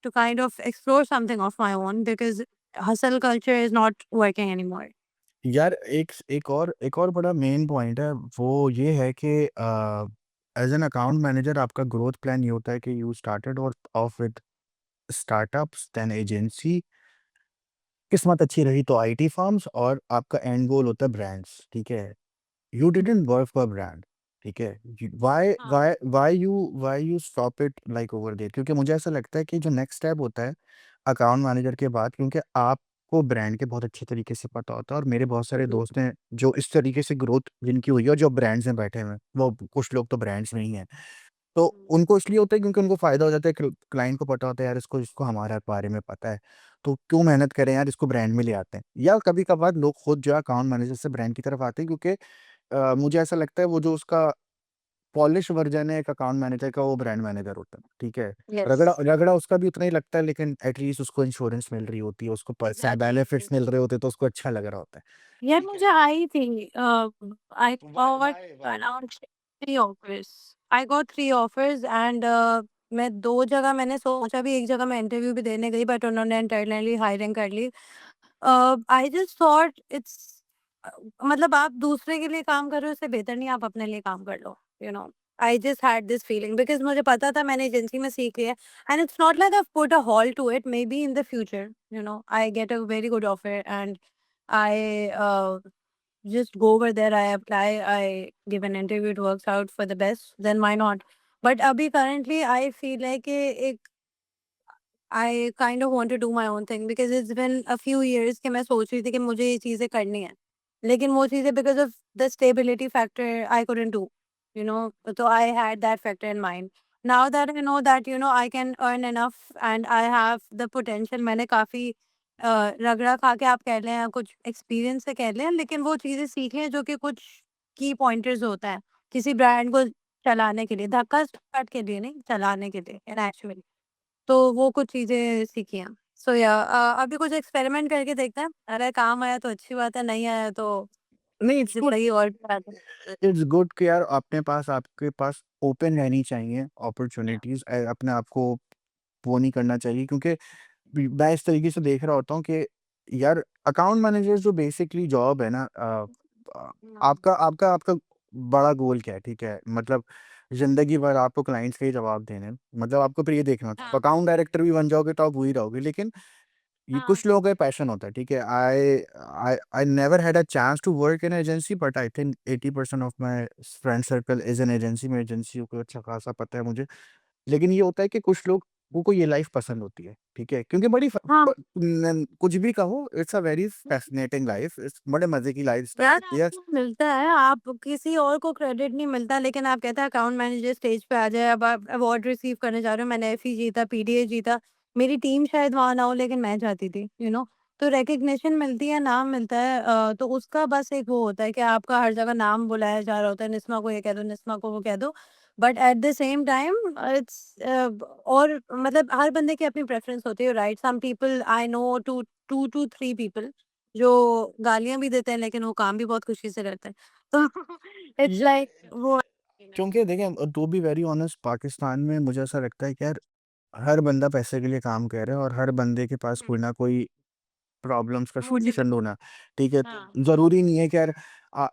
to kind of explore something of my own, because hustle culture is not working anymore. यार एक और बड़ा मेन पॉइंट है, वो ये है कि एज एन अकाउंट मैनेजर आपका ग्रोथ प्लान ये होता है कि यू स्टार्टेड और off with startups, then agency, किस्मत अच्छी रही तो आईटी फर्म्स, और आपका एंड गोल होता है ब्रांड्स, ठीक है? You didn't work for brand, ठीक है? व्हाई हाँ। Why why you stop it like over there? क्योंकि मुझे ऐसा लगता है कि जो नेक्स्ट स्टेप होता है अकाउंट मैनेजर के बाद, क्योंकि आपको ब्रांड के बहुत अच्छे तरीके से पता होता है, और मेरे बहुत सारे दोस्त हैं जो इस तरीके से ग्रोथ जिनकी हुई है और जो ब्रांड्स में बैठे हुए हैं, वो कुछ लोग तो ब्रांड्स में ही हैं। तो उनको इसलिए होता है क्योंकि उनको फ़ायदा हो जाता है, क्लाइंट को पता होता है यार इसको इसको हमारे बारे में पता है, तो क्यों मेहनत करें यार, इसको ब्रांड में ले आते हैं। या कभी-कभार लोग खुद जो है अकाउंट मैनेजर से ब्रांड की तरफ आते हैं, क्योंकि मुझे ऐसा लगता है वो जो उसका पॉलिश वर्ज़न है एक अकाउंट मैनेजर का, वो ब्रांड मैनेजर होता है, ठीक है? यस। रगड़ा रगड़ा उसका भी उतना ही लगता है, लेकिन एट लीस्ट उसको इंश्योरेंस मिल रही होती है, उसको पैसा एग्ज़ैक्टली। बेनिफिट्स मिल रहे होते हैं, तो उसको अच्छा लग रहा होता है। यार ठीक है। मुझे आई थी I why got why why? Around 3 offers. I got 3 offers and मैं 2 जगह मैंने सोचा भी, एक जगह मैं इंटरव्यू भी देने गई बट उन्होंने इंटरनली हायरिंग कर ली। आई जस्ट थॉट इट्स मतलब आप दूसरे के लिए काम कर रहे हो, इससे बेहतर नहीं आप अपने लिए काम कर लो, I just had this feeling because मुझे पता था मैंने एजेंसी में सीख लिया है। And it's not like I have put a halt to it, maybe in the future I get a very good offer and I just go over there, I apply, I give an interview, it works out for the best, then why not? But abhi currently I feel like I kind of want to do my own thing because it's been a few years कि मैं सोच रही थी कि मुझे ये चीज़ें करनी है। लेकिन वो चीज़ें because of the stability factor I couldn't do, तो I had that factor in mind. Now that I know that I can earn enough and I have the potential, मैंने काफ़ी रगड़ा खा के आप कह लें या कुछ एक्सपीरियंस से कह लें, लेकिन वो चीज़ें सीखी हैं जो कि कुछ की पॉइंटर्स होता है किसी ब्रांड को चलाने के लिए, धक्का स्टार्ट के लिए नहीं, चलाने के लिए एक्चुअली। तो वो कुछ चीज़ें सीखी हैं। सो या अभी कुछ एक्सपेरिमेंट करके देखते हैं। अगर काम आया तो अच्छी बात है, नहीं आया तो नहीं, इट्स गुड। ज़िंदगी और इट्स गुड कि यार आपके पास ओपन रहनी चाहिए अपॉर्च्युनिटीज़, अपने आप को वो नहीं करना चाहिए, क्योंकि मैं इस तरीके से देख रहा होता हूँ कि यार अकाउंट मैनेजर जो बेसिकली जॉब है ना, अ, आपका आपका आपका बड़ा गोल क्या है, ठीक है? मतलब ज़िंदगी भर आपको क्लाइंट्स के ही जवाब देने हैं। मतलब आपको फिर ये देखना होता है, हाँ, अकाउंट डायरेक्टर भी बन जाओगे तो आप वही रहोगे, लेकिन ये हाँ। कुछ लोगों का पैशन होता है, ठीक है? I never had a chance to work in agency, but I think 80% of my friend circle is in agency में, एजेंसियों को अच्छा खासा पता है मुझे। लेकिन ये होता है कि कुछ लोगों को ये लाइफ पसंद होती है, ठीक है? क्योंकि बड़ी हाँ। कुछ भी कहो, it's a very fascinating life, it's बड़े मजे की लाइफ स्टाइल यार होती है। आपको मिलता है, आप किसी और को क्रेडिट नहीं मिलता, लेकिन आप कहते हैं अकाउंट मैनेजर स्टेज पे आ जाए, अब आप अवार्ड रिसीव करने जा रहे हो, मैंने एफई जीता, पीडीए जीता, मेरी टीम शायद वहाँ ना हो लेकिन मैं जाती थी, तो रिकग्निशन मिलती है, नाम मिलता है, तो उसका बस एक वो होता है कि आपका हर जगह नाम बुलाया जा रहा होता है, निस्मा को ये कह दो, निस्मा को वो कह दो, but at the same time it's और मतलब हर बंदे की अपनी प्रेफरेंस होती है, right? Some people I know, two two three people जो गालियाँ भी देते हैं लेकिन वो काम भी बहुत खुशी से करते हैं। तो इट्स या लाइक वो क्योंकि देखिए to be very honest Pakistan में मुझे ऐसा लगता है कि यार हर बंदा पैसे के लिए काम कर रहा है और हर बंदे के पास कोई ना कोई प्रॉब्लम्स का सॉल्यूशन ढूंढना। ठीक है, तो ज़रूरी नहीं है कि यार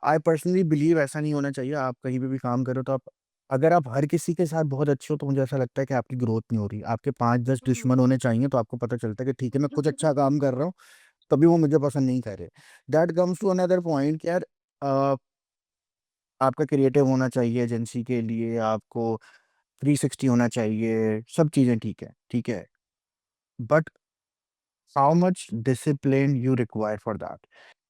आई पर्सनली बिलीव ऐसा नहीं होना चाहिए। आप कहीं पे भी काम करो तो आप अगर आप हर किसी के साथ बहुत अच्छे हो तो मुझे ऐसा लगता है कि आपकी ग्रोथ नहीं हो रही। आपके 5-10 दुश्मन होने चाहिए तो आपको पता चलता है कि ठीक है मैं कुछ अच्छा काम कर रहा हूँ, तभी वो मुझे पसंद नहीं कर रहे। That comes to another point कि यार अ, आपका क्रिएटिव होना चाहिए एजेंसी के लिए, आपको 360 होना चाहिए, सब चीज़ें ठीक है, but how much discipline you require for that?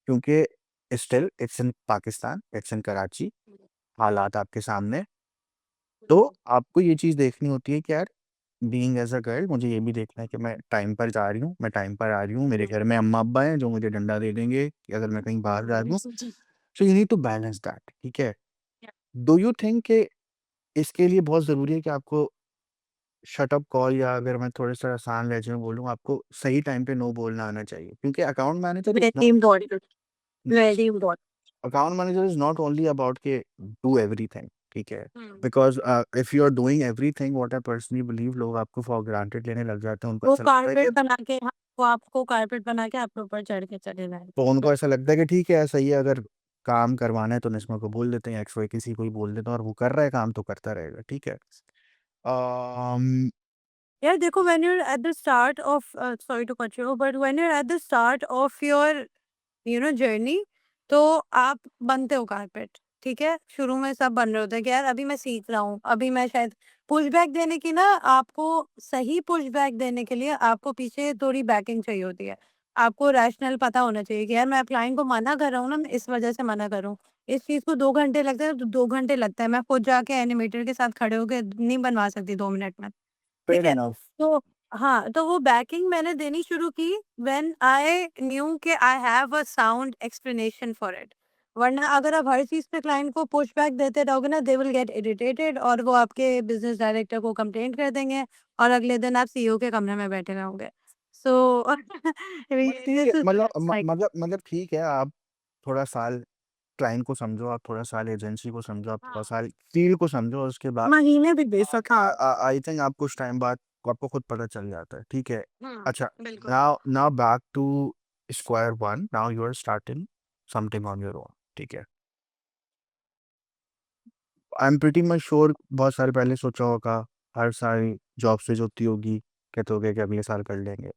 क्योंकि still it's in Pakistan, it's in Karachi, हालात आपके सामने। तो आपको ये चीज़ देखनी होती है कि यार बीइंग एज़ अ गर्ल मुझे ये भी देखना है कि मैं टाइम पर जा रही हूँ, मैं टाइम पर आ रही हूँ, मेरे घर में अम्मा-अब्बा हैं जो मुझे डंडा दे देंगे कि अगर मैं कहीं बाहर जा रही हूँ। So you need to balance that, ठीक है? डू यू थिंक कि इसके लिए बहुत ज़रूरी है कि आपको शट अप कॉल, या अगर मैं थोड़ा-सा आसान लहजे में बोलूँ, आपको सही टाइम पे नो बोलना आना चाहिए? क्योंकि very important, very important. Account manager is not only about के डू एवरीथिंग, ठीक है? Because if you are doing everything what I personally believe, लोग आपको फॉर ग्रांटेड लेने लग जाते हैं। उनको वो ऐसा लगता है कि कारपेट बना के, हाँ, वो आपको कारपेट बना के आपके ऊपर चढ़ के चले जाएँगे। तो उनको ऐसा लगता है कि ठीक है, सही है, अगर काम करवाना है तो निस्मा को बोल देते हैं, एक्स वाई किसी को ही बोल देते हैं और वो कर रहा है काम तो करता रहेगा, ठीक है? अम, यार देखो, when you are at the start of, sorry to cut you, but when you are at the start of your journey, तो आप बनते हो कारपेट, ठीक है? शुरू में सब बन रहे होते हैं कि यार अभी मैं सीख रहा हूँ, अभी मैं शायद पुश बैक देने की ना, आपको सही पुश बैक देने के लिए आपको पीछे थोड़ी बैकिंग चाहिए होती है। आपको रैशनल पता होना चाहिए कि यार मैं क्लाइंट को मना कर रहा हूँ ना, मैं इस वजह से मना कर रहा हूँ। इस चीज़ को 2 घंटे लगते हैं तो 2 घंटे लगता है। मैं खुद जाके एनिमेटर के साथ खड़े होके नहीं बनवा सकती 2 मिनट में, ठीक फेयर है? इनफ। तो हाँ, तो वो बैकिंग मैंने देनी शुरू की व्हेन आई न्यू कि I have a sound explanation for it. वरना अगर आप हर चीज़ पे क्लाइंट को पुशबैक देते रहोगे ना, दे विल गेट इरिटेटेड और वो आपके बिज़नेस डायरेक्टर को कंप्लेंट कर देंगे और अगले दिन आप सीईओ के कमरे में बैठे रहोगे। सो मतलब ठीक है, दिस इज़ लाइक ठीक है, आप थोड़ा साल क्लाइंट को समझो, आप थोड़ा साल एजेंसी को समझो, आप थोड़ा हाँ, साल फील्ड को समझो, उसके बाद महीने भी बेशक, हाँ। आई थिंक आप कुछ टाइम बाद आपको खुद पता चल जाता है, ठीक है? हुँ, अच्छा, बिल्कुल। Now now back to square one, now you are starting something on your own, ठीक है? I am pretty much sure बहुत साल पहले सोचा होगा, हर साल जॉब स्विच होती होगी, कहते होगे कि अगले साल कर लेंगे,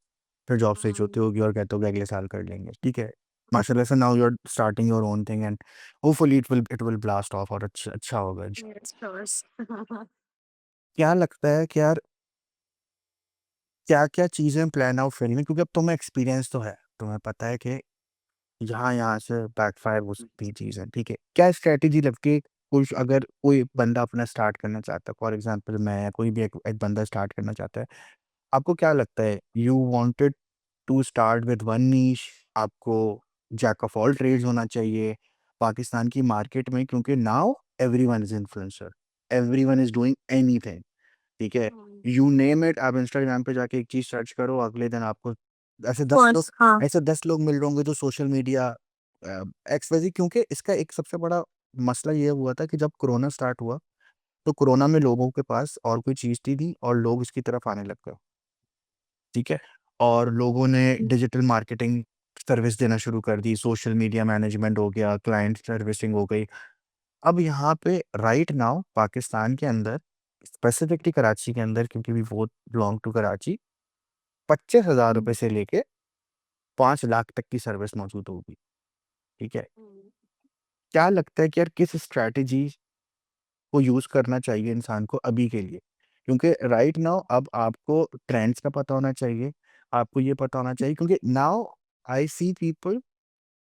फिर जॉब स्विच होती हुँ, होगी और कहते होगे अगले साल कर लेंगे, ठीक है? माशाल्लाह से now you are starting your own thing and hopefully it will blast off और अच्छा अच्छा होगा। Yes, of course. क्या लगता है कि यार क्या-क्या चीज़ें प्लान आउट करनी है? क्योंकि अब तुम्हें एक्सपीरियंस तो है, तुम्हें पता है कि यहाँ-यहाँ से बैकफायर हो सकती है चीज़ें, ठीक है? क्या स्ट्रैटेजी लगती है कुछ अगर कोई बंदा अपना स्टार्ट करना चाहता है, फॉर एग्ज़ाम्पल मैं या कोई भी एक एक बंदा स्टार्ट करना चाहता है, आपको क्या लगता है you wanted to start with one niche, आपको जैक ऑफ ऑल ट्रेड्स होना चाहिए पाकिस्तान की मार्केट में, क्योंकि now everyone is influencer, everyone is doing anything, ठीक है? हुँ, यू नेम इट, आप इंस्टाग्राम पे जाके एक चीज़ सर्च करो, अगले दिन आपको कोर्स, हाँ। ऐसे 10 लोग मिल रहे होंगे जो सोशल मीडिया एक्स-वाई-ज़ेड, क्योंकि इसका एक सबसे बड़ा मसला ये हुआ था कि जब कोरोना स्टार्ट हुआ, तो कोरोना में लोगों के पास और कोई चीज़ थी नहीं और लोग इसकी तरफ आने लग गए, ठीक है? और लोगों ने डिजिटल मार्केटिंग सर्विस देना शुरू कर दी, सोशल मीडिया मैनेजमेंट हो गया, क्लाइंट सर्विसिंग हो गई। अब यहाँ पे राइट नाउ पाकिस्तान के अंदर, स्पेसिफिकली कराची के अंदर, क्योंकि we both belong to Karachi, ₹25,000 से लेके 5 लाख तक की सर्विस मौजूद होगी, ठीक है? हुँ। क्या लगता है कि यार किस स्ट्रैटेजी को यूज़ करना चाहिए इंसान को अभी के लिए? क्योंकि राइट नाउ अब आपको ट्रेंड्स का पता होना चाहिए, आपको ये पता होना चाहिए, क्योंकि now I see people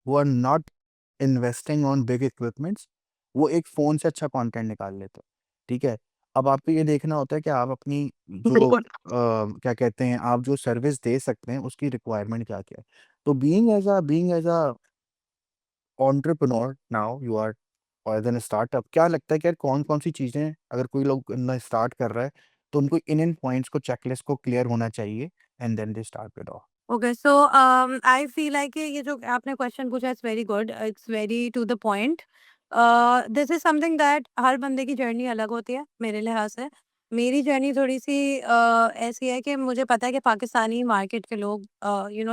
who are not investing on big equipments, वो एक फ़ोन से अच्छा कंटेंट निकाल लेते हैं, ठीक है? अब आपको ये देखना होता है कि आप अपनी जो बिल्कुल। क्या कहते हैं, आप जो सर्विस दे सकते हैं, उसकी रिक्वायरमेंट क्या-क्या है? तो being as a entrepreneur now you are और एज़ एन स्टार्टअप, क्या लगता है कि यार कौन-कौन सी चीज़ें अगर कोई लोग ना स्टार्ट कर रहा है, तो उनको इन पॉइंट्स को चेकलिस्ट को क्लियर होना चाहिए and then they start it off? Okay, so I feel like ये जो आपने क्वेश्चन पूछा, it's very good, it's very to the point. This is something that हर बंदे की जर्नी अलग होती है मेरे लिहाज़ से। मेरी जर्नी थोड़ी-सी ऐसी है कि मुझे पता है कि पाकिस्तानी मार्केट के लोग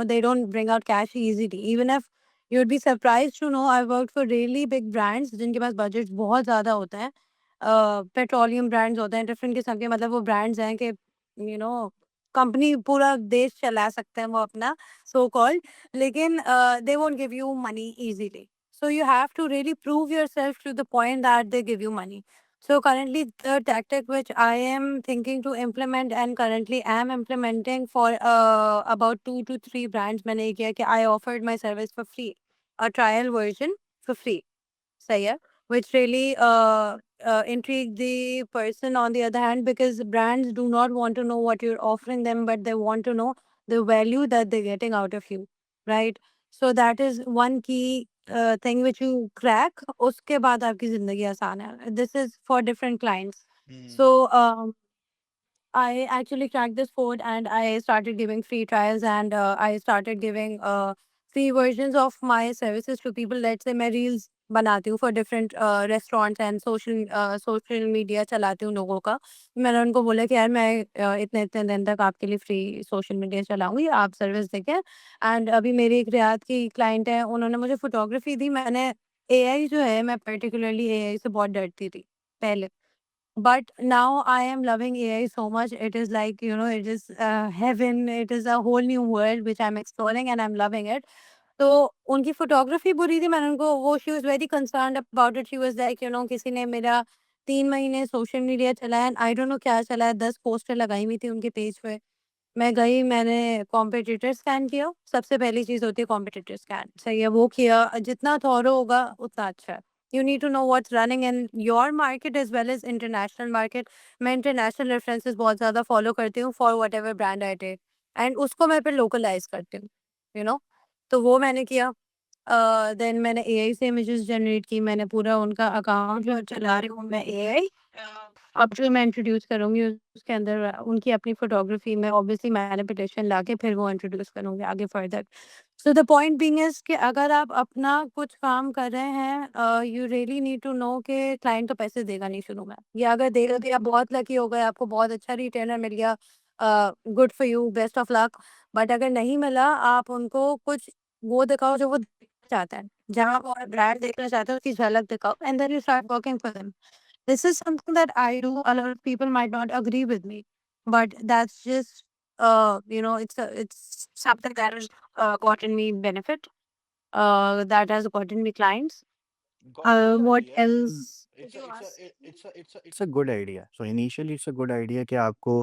they don't bring out cash easily. Even if you would be surprised to know I worked for really big brands जिनके पास बजट्स बहुत ज़्यादा होते हैं। पेट्रोलियम ब्रांड्स होते हैं, डिफरेंट किस्म के, मतलब वो ब्रांड्स हैं कि यू नो कंपनी पूरा देश चला सकते हैं वो अपना, सो कॉल्ड। लेकिन they won't give you money easily. So you have to really prove yourself to the point that they give you money. So currently, the tactic which I am thinking to implement and currently am implementing for about 2 to 3 brands, मैंने ये किया कि I offered my service for free, a trial version for free. सही है, which really intrigue the person on the other hand, because brands do not want to know what you're offering them, but they want to know the value that they're getting out of you, right? So that is one key thing which you crack, उसके बाद आपकी ज़िंदगी आसान है. This is for different clients. Hmm. So I actually cracked this code and I started giving free trials, and I started giving free versions of my services to people. Let's say मैं reels बनाती हूँ for different restaurants and social media चलाती हूँ लोगों का। मैंने उनको बोला कि यार मैं इतने इतने दिन तक आपके लिए फ्री सोशल मीडिया चलाऊंगी, आप सर्विस देखें। एंड अभी मेरी एक रियाद की क्लाइंट है, उन्होंने मुझे फोटोग्राफी दी। मैंने एआई जो है, मैं पर्टिकुलरली एआई से बहुत डरती थी पहले, but now I am loving AI so much. It is like, it is heaven. It is a whole new world which I'm exploring and I'm loving it. तो उनकी फ़ोटोग्राफ़ी बुरी थी, मैंने उनको वो she was very concerned about it, she was like किसी ने मेरा 3 महीने सोशल मीडिया चलाया एंड आई डोंट नो क्या चलाया, 10 पोस्टर लगाई हुई थी उनके पेज पे। मैं गई, मैंने कॉम्पिटिटर स्कैन किया, सबसे पहली चीज़ होती है कॉम्पिटिटर स्कैन, सही है, वो किया, जितना थॉरो होगा उतना अच्छा है। You need to know what's running in your market as well as international market. मैं इंटरनेशनल रेफरेंसेस बहुत ज़्यादा फॉलो करती हूँ for whatever brand I take, and उसको मैं फिर लोकलाइज़ करती हूँ, यू नो तो वो मैंने किया। देन मैंने एआई से इमेजेस जनरेट की, मैंने पूरा उनका अकाउंट जो चला रही हूँ मैं एआई। अब जो मैं इंट्रोड्यूस करूँगी उसके अंदर उनकी अपनी फ़ोटोग्राफ़ी में ऑब्वियसली मैनिपुलेशन लाके फिर वो इंट्रोड्यूस करूँगी आगे further. So the point being is कि अगर आप अपना कुछ काम कर रहे हैं, you really need to know कि क्लाइंट तो पैसे देगा नहीं शुरू में, या अगर देगा तो आप बहुत लकी हो गए, आपको बहुत अच्छा रिटेनर मिल गया, good for you, best of luck. But अगर नहीं मिला, आप उनको कुछ वो दिखाओ जो वो देखना चाहता है, जहाँ वो ब्रांड देखना चाहता है उसकी झलक दिखाओ, and then you start working for them. This is something that I do. A lot of people might not agree with me, but that's just, it's something that has gotten me benefit. That has gotten me clients. Good What idea. else did It's a you it's a ask? it's a good idea. So initially it's a good idea कि आपको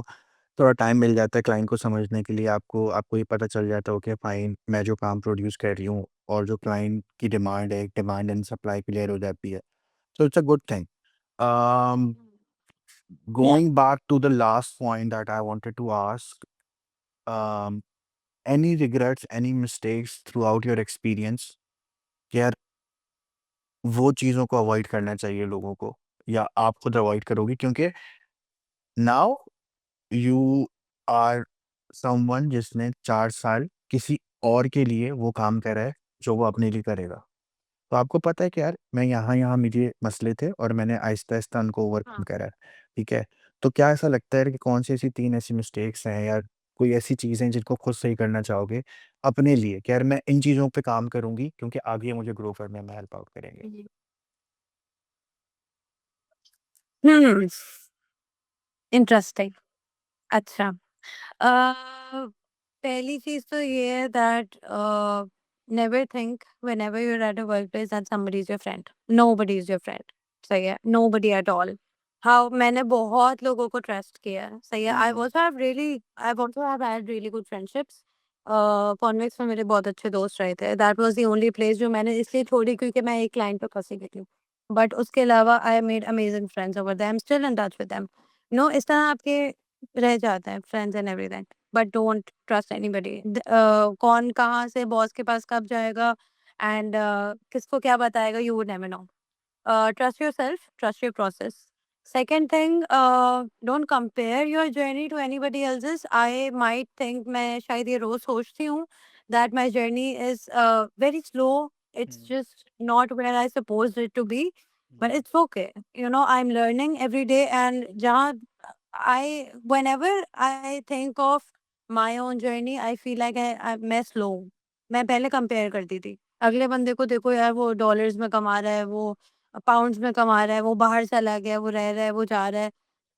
थोड़ा time मिल जाता है client को समझने के लिए, आपको आपको ये पता चल जाता है, ओके फाइन, मैं जो काम प्रोड्यूस कर रही हूँ और जो क्लाइंट की डिमांड है, डिमांड एंड सप्लाई क्लियर हो जाती है। So it's a good thing. Um, Going back to the last point that I wanted to ask, um, any regrets, any mistakes throughout your experience? कि यार वो चीज़ों को अवॉइड करना चाहिए लोगों को, या आप खुद अवॉइड करोगी क्योंकि नाउ यू आर समवन जिसने 4 साल किसी और के लिए वो काम करा है जो वो अपने लिए करेगा। तो आपको पता है कि यार मैं यहाँ-यहाँ मेरे मसले थे और मैंने आहिस्ता-आहिस्ता उनको ओवरकम हाँ। करा है, ठीक है? तो क्या ऐसा लगता है कि कौन-सी ऐसी 3 ऐसी मिस्टेक्स हैं या कोई ऐसी चीज़ें हैं जिनको खुद सही करना चाहोगे अपने लिए कि यार मैं इन चीज़ों पे काम करूँगी क्योंकि आगे ये मुझे ग्रो करने में हेल्प आउट करेंगे? जी। Hmm, interesting. अच्छा। अ, पहली चीज़ तो ये है that never think whenever you are at a work place that somebody is your friend. Nobody is your friend. सही है? Nobody at all. हाउ मैंने बहुत लोगों को ट्रस्ट किया है। सही है? हुँ। I also have had really good friendships. Convex में मेरे बहुत अच्छे दोस्त रहे थे। That was the only place जो मैंने इसलिए छोड़ी क्योंकि मैं एक क्लाइंट पे फँसी हुई थी। बट उसके अलावा I made amazing friends over there. I am still in touch with them. इस तरह आपके रह जाते हैं friends and everything, but don't trust anybody. कौन कहाँ से बॉस के पास कब जाएगा एंड किसको क्या बताएगा, you would never know. Trust yourself, trust your process. Second thing, don't compare your journey to anybody else's. I might think, मैं शायद ये रोज सोचती हूँ that my journey is very slow It's just not where I supposed it to be, but it's okay. I'm learning every day, and whenever I think of my own journey, I feel like मैं slow हूँ। मैं पहले compare करती थी। अगले बंदे को देखो यार, वो डॉलर्स में कमा रहा है, वो पाउंड्स में कमा रहा है, वो बाहर चला गया, वो रह रहा है, वो जा रहा है।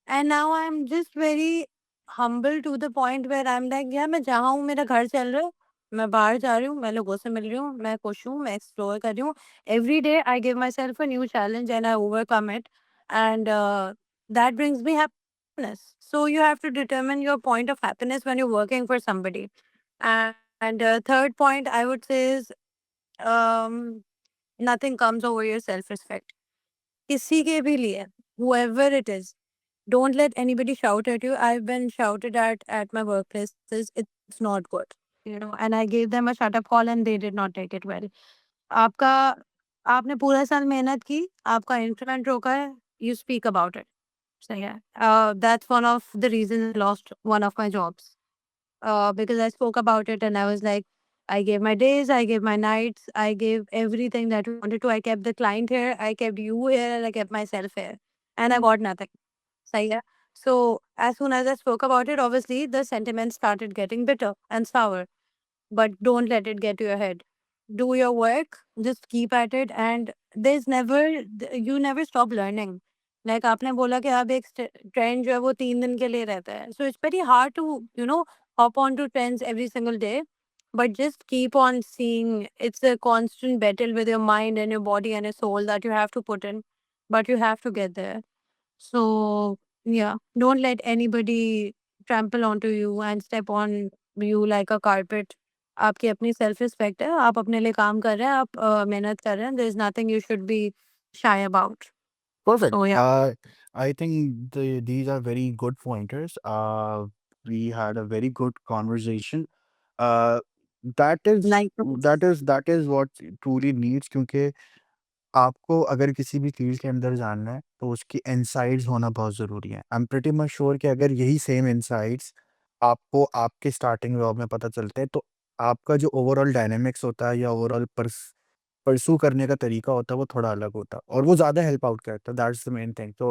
And now I am just very humble to the point where I am like, यार मैं जहाँ हूँ मेरा घर चल रहा है, मैं बाहर जा रही हूँ, मैं लोगों से मिल रही हूँ, मैं खुश हूँ, मैं एक्सप्लोर कर रही हूँ। Every day I give my self a new challenge and I overcome it, and that brings me happiness. So you have to determine your point of happiness when you're working for somebody. And third point I would say is, um, nothing comes over your self-respect. किसी के भी लिए, whoever it is, don't let anybody shout at you. I've been shouted at my workplaces. It's not good, and I gave them a shut up call and they did not take it well. आपका आपने पूरा साल मेहनत की, आपका increment रोका है, you speak about it. सही है। That's one of the reasons I lost one of my jobs. Because I spoke about it and I was like, I gave my days, I gave my nights, I gave everything that I wanted to. I kept the client here, I kept you here, and I kept myself here. And I got nothing. Sahi hai? So as soon as I spoke about it, obviously the sentiment started getting bitter and sour. But don't let it get to your head. Do your work, just keep at it, and you never stop learning. Like आपने बोला कि अब एक trend जो है वो 3 दिन के लिए रहता है. So it's very hard to, hop on to trends every single day. But just keep on seeing. It's a constant battle with your mind and your body and your soul that you have to put in. But you have to get there. So, yeah, don't let anybody trample onto you and step on you like a carpet. आपकी अपनी self respect है, आप अपने लिए काम कर रहे हैं, आप मेहनत कर रहे हैं, there is nothing you should be shy about. Perfect. So yeah I think these are very good pointers. We had a very good conversation. Uh, that is like that is what truly needs, क्योंकि आपको अगर किसी भी field के अंदर जानना है तो उसकी इनसाइट्स होना बहुत ज़रूरी है। I am pretty much sure कि अगर यही सेम इनसाइट्स आपको आपके स्टार्टिंग जॉब में पता चलते हैं, तो आपका जो ओवरऑल डायनामिक्स होता है या ओवरऑल परस्यू करने का तरीका होता है वो थोड़ा अलग होता है और वो ज़्यादा हेल्प आउट करता है। That's the main thing. तो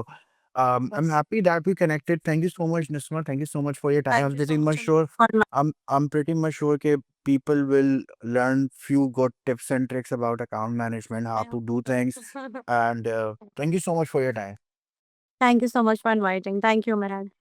I am happy that we connected. Thank you so much Nisma, thank you so much for your time. I thank am you pretty so much much sure for I'm pretty much sure कि people will learn few good tips and tricks about account management, how to do things, and thank you so much for your time. Thank you so much for inviting. Thank you Mehar.